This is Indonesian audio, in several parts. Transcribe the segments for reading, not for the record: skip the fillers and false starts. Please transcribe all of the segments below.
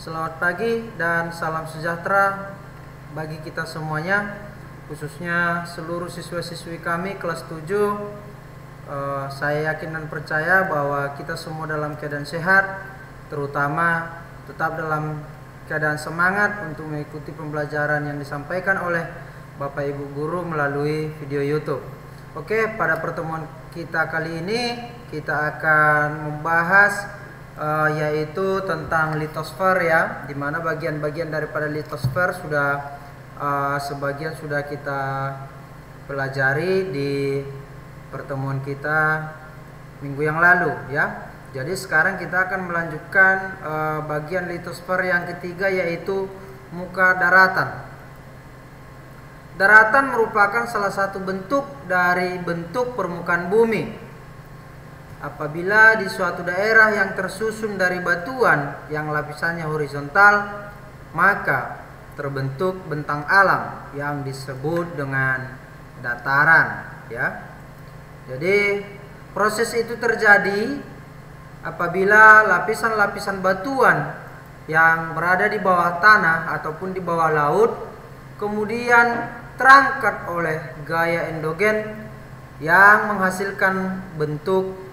Selamat pagi dan salam sejahtera bagi kita semuanya, khususnya seluruh siswa-siswi kami kelas 7. Saya yakin dan percaya bahwa kita semua dalam keadaan sehat, terutama tetap dalam keadaan semangat untuk mengikuti pembelajaran yang disampaikan oleh Bapak Ibu Guru melalui video YouTube. Oke, pada pertemuan kita kali ini kita akan membahas yaitu tentang litosfer ya, dimana bagian-bagian daripada litosfer sudah sebagian sudah kita pelajari di pertemuan kita minggu yang lalu ya. Jadi sekarang kita akan melanjutkan bagian litosfer yang ketiga, yaitu muka daratan. Daratan merupakan salah satu bentuk dari bentuk permukaan bumi. Apabila di suatu daerah yang tersusun dari batuan yang lapisannya horizontal, maka terbentuk bentang alam yang disebut dengan dataran ya. Jadi proses itu terjadi apabila lapisan-lapisan batuan yang berada di bawah tanah ataupun di bawah laut kemudian terangkat oleh gaya endogen yang menghasilkan bentuk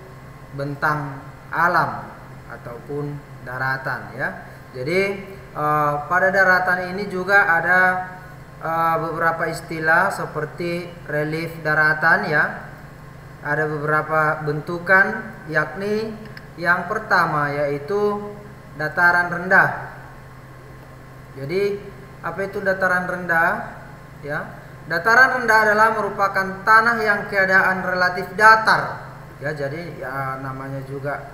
bentang alam ataupun daratan ya. Jadi pada daratan ini juga ada beberapa istilah seperti relief daratan ya. Ada beberapa bentukan, yakni yang pertama yaitu dataran rendah. Jadi apa itu dataran rendah ya? Dataran rendah adalah merupakan tanah yang keadaan relatif datar ya. Jadi ya namanya juga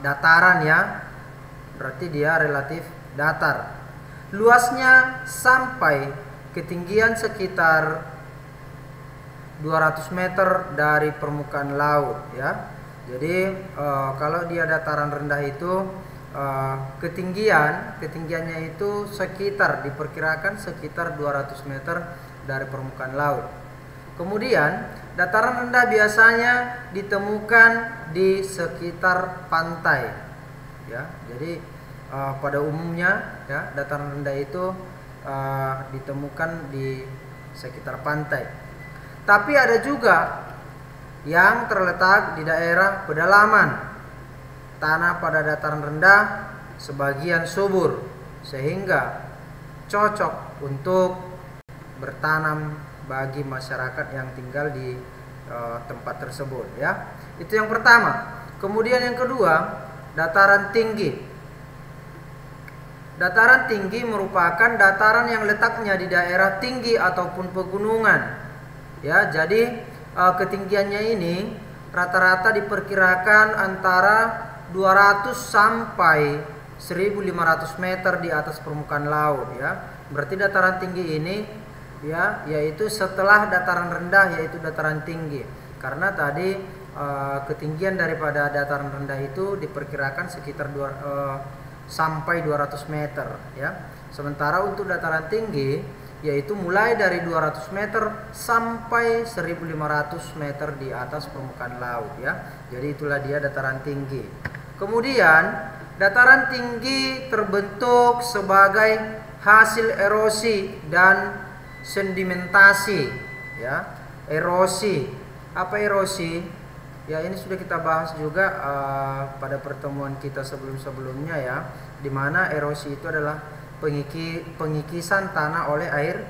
dataran ya, berarti dia relatif datar. Luasnya sampai ketinggian sekitar 200 meter dari permukaan laut ya. Jadi kalau dia dataran rendah itu ketinggiannya itu diperkirakan sekitar 200 meter dari permukaan laut. Kemudian dataran rendah biasanya ditemukan di sekitar pantai ya. Jadi pada umumnya ya dataran rendah itu ditemukan di sekitar pantai. Tapi ada juga yang terletak di daerah pedalaman. Tanah pada dataran rendah sebagian subur sehingga cocok untuk bertanam bagi masyarakat yang tinggal di tempat tersebut ya. Itu yang pertama. Kemudian yang kedua, dataran tinggi. Dataran tinggi merupakan dataran yang letaknya di daerah tinggi ataupun pegunungan ya. Jadi ketinggiannya ini rata-rata diperkirakan antara 200 sampai 1500 meter di atas permukaan laut ya. Berarti dataran tinggi ini ya, yaitu setelah dataran rendah yaitu dataran tinggi. Karena tadi ketinggian daripada dataran rendah itu diperkirakan sekitar sampai 200 meter ya. Sementara untuk dataran tinggi yaitu mulai dari 200 meter sampai 1500 meter di atas permukaan laut ya. Jadi itulah dia dataran tinggi. Kemudian dataran tinggi terbentuk sebagai hasil erosi dan sedimentasi ya. Erosi. Apa erosi? Ya ini sudah kita bahas juga pada pertemuan kita sebelum-sebelumnya ya, di mana erosi itu adalah pengikisan tanah oleh air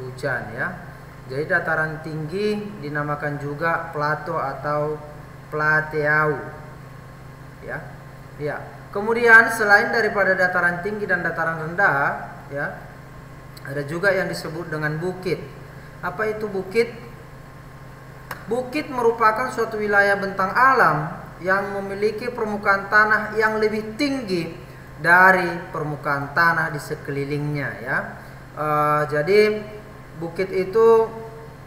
hujan ya. Jadi dataran tinggi dinamakan juga plato atau plateau ya. Ya. Kemudian selain daripada dataran tinggi dan dataran rendah ya, ada juga yang disebut dengan bukit. Apa itu bukit? Bukit merupakan suatu wilayah bentang alam yang memiliki permukaan tanah yang lebih tinggi dari permukaan tanah di sekelilingnya ya. Jadi bukit itu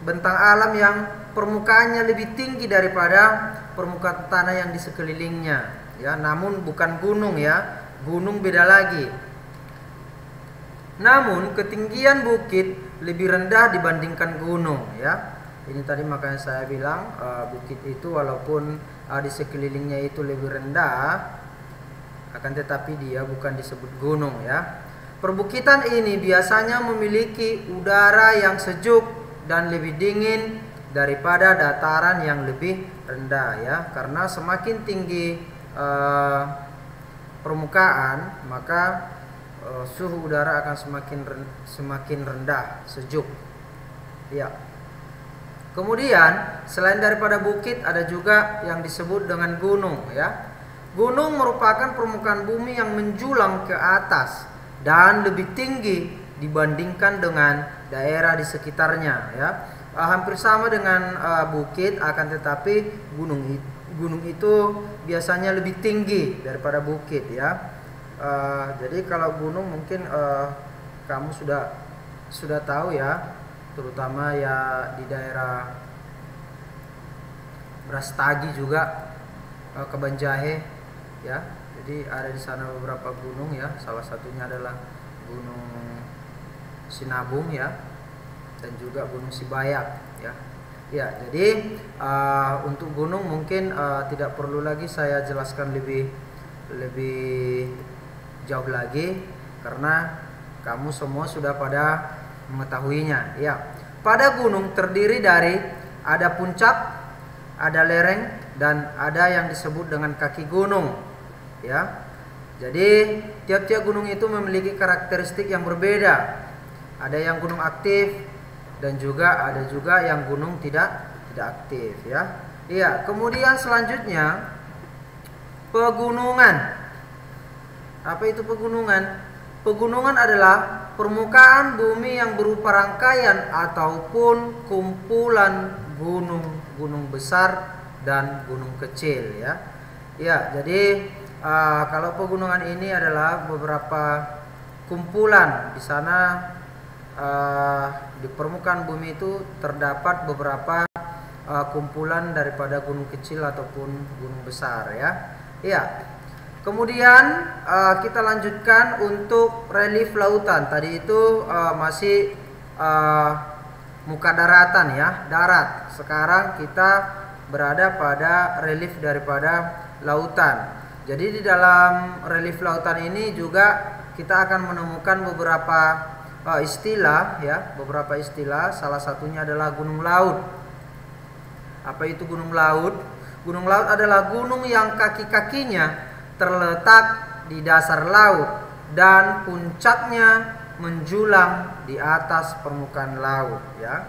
bentang alam yang permukaannya lebih tinggi daripada permukaan tanah yang di sekelilingnya ya. Namun bukan gunung ya, gunung beda lagi. Namun ketinggian bukit lebih rendah dibandingkan gunung ya. Ini tadi makanya saya bilang bukit itu walaupun di sekelilingnya itu lebih rendah, akan tetapi dia bukan disebut gunung ya. Perbukitan ini biasanya memiliki udara yang sejuk dan lebih dingin daripada dataran yang lebih rendah ya, karena semakin tinggi permukaan maka suhu udara akan semakin rendah, sejuk ya. Kemudian selain daripada bukit ada juga yang disebut dengan gunung ya. Gunung merupakan permukaan bumi yang menjulang ke atas dan lebih tinggi dibandingkan dengan daerah di sekitarnya ya. Hampir sama dengan bukit, akan tetapi gunung itu biasanya lebih tinggi daripada bukit ya. Jadi kalau gunung mungkin kamu sudah tahu ya, terutama ya di daerah Brastagi juga, Kebanjahe ya. Jadi ada di sana beberapa gunung ya, salah satunya adalah Gunung Sinabung ya, dan juga Gunung Sibayak ya. Ya, jadi untuk gunung mungkin tidak perlu lagi saya jelaskan lebih jauh lagi karena kamu semua sudah pada mengetahuinya ya. Pada gunung terdiri dari ada puncak, ada lereng, dan ada yang disebut dengan kaki gunung ya. Jadi tiap-tiap gunung itu memiliki karakteristik yang berbeda. Ada yang gunung aktif dan ada juga yang gunung tidak aktif ya. Iya, kemudian selanjutnya pegunungan. Apa itu pegunungan? Pegunungan adalah permukaan bumi yang berupa rangkaian ataupun kumpulan gunung besar dan gunung kecil ya. Ya, jadi kalau pegunungan ini adalah beberapa kumpulan. Di sana di permukaan bumi itu terdapat beberapa kumpulan daripada gunung kecil ataupun gunung besar ya. Ya. Kemudian kita lanjutkan untuk relief lautan. Tadi itu masih muka daratan ya, darat. Sekarang kita berada pada relief daripada lautan. Jadi di dalam relief lautan ini juga kita akan menemukan beberapa istilah ya, beberapa istilah. Salah satunya adalah gunung laut. Apa itu gunung laut? Gunung laut adalah gunung yang kaki-kakinya terletak di dasar laut dan puncaknya menjulang di atas permukaan laut ya.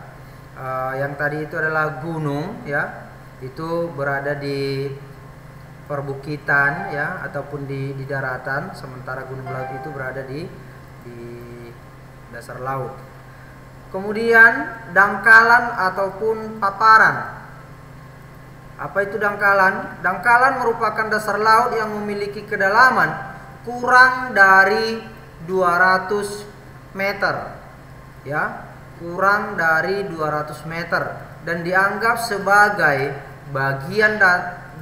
Yang tadi itu adalah gunung ya, itu berada di perbukitan ya ataupun di daratan, sementara gunung laut itu berada di dasar laut. Kemudian dangkalan ataupun paparan. Apa itu dangkalan? Dangkalan merupakan dasar laut yang memiliki kedalaman kurang dari 200 meter ya, kurang dari 200 meter dan dianggap sebagai bagian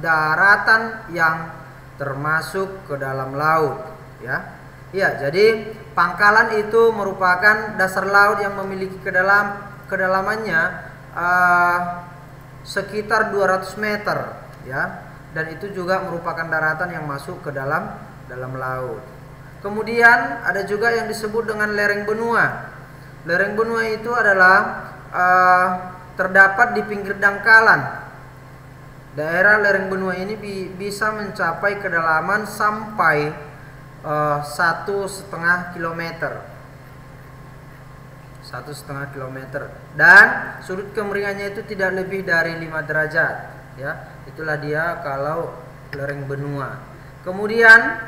daratan yang termasuk ke dalam laut ya. Ya, jadi pangkalan itu merupakan dasar laut yang memiliki kedalamannya sekitar 200 meter ya, dan itu juga merupakan daratan yang masuk ke dalam laut. Kemudian ada juga yang disebut dengan lereng benua. Lereng benua itu adalah terdapat di pinggir dangkalan. Daerah lereng benua ini bisa mencapai kedalaman sampai 1,5 kilometer. 1,5 kilometer, dan sudut kemiringannya itu tidak lebih dari 5 derajat ya. Itulah dia kalau lereng benua. Kemudian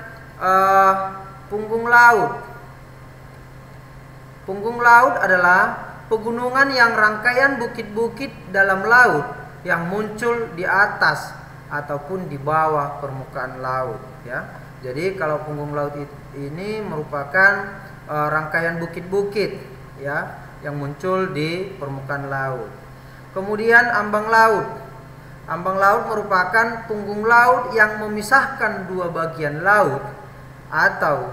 punggung laut. Punggung laut adalah pegunungan yang rangkaian bukit-bukit dalam laut yang muncul di atas ataupun di bawah permukaan laut ya. Jadi kalau punggung laut ini merupakan rangkaian bukit-bukit ya yang muncul di permukaan laut. Kemudian ambang laut. Ambang laut merupakan punggung laut yang memisahkan dua bagian laut atau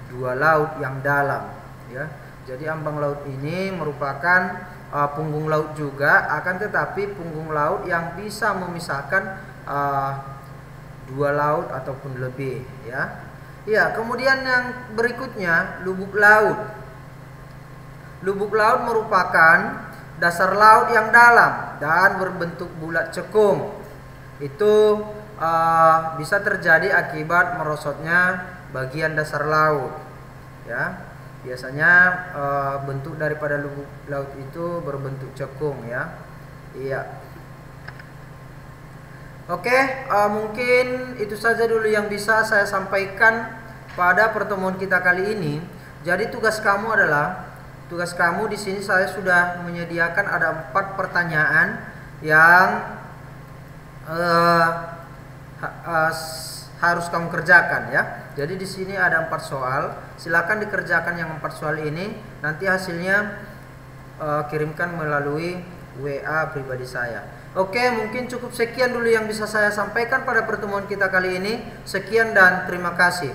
dua laut yang dalam ya. Jadi ambang laut ini merupakan punggung laut juga, akan tetapi punggung laut yang bisa memisahkan dua laut ataupun lebih ya. Ya, kemudian yang berikutnya lubuk laut. Lubuk laut merupakan dasar laut yang dalam dan berbentuk bulat cekung. Itu bisa terjadi akibat merosotnya bagian dasar laut. Ya, biasanya bentuk daripada lubuk laut itu berbentuk cekung ya. Iya. Oke, mungkin itu saja dulu yang bisa saya sampaikan pada pertemuan kita kali ini. Jadi tugas kamu di sini saya sudah menyediakan ada 4 pertanyaan yang harus kamu kerjakan ya. Jadi di sini ada 4 soal. Silakan dikerjakan yang 4 soal ini. Nanti hasilnya kirimkan melalui WA pribadi saya. Oke, mungkin cukup sekian dulu yang bisa saya sampaikan pada pertemuan kita kali ini. Sekian dan terima kasih.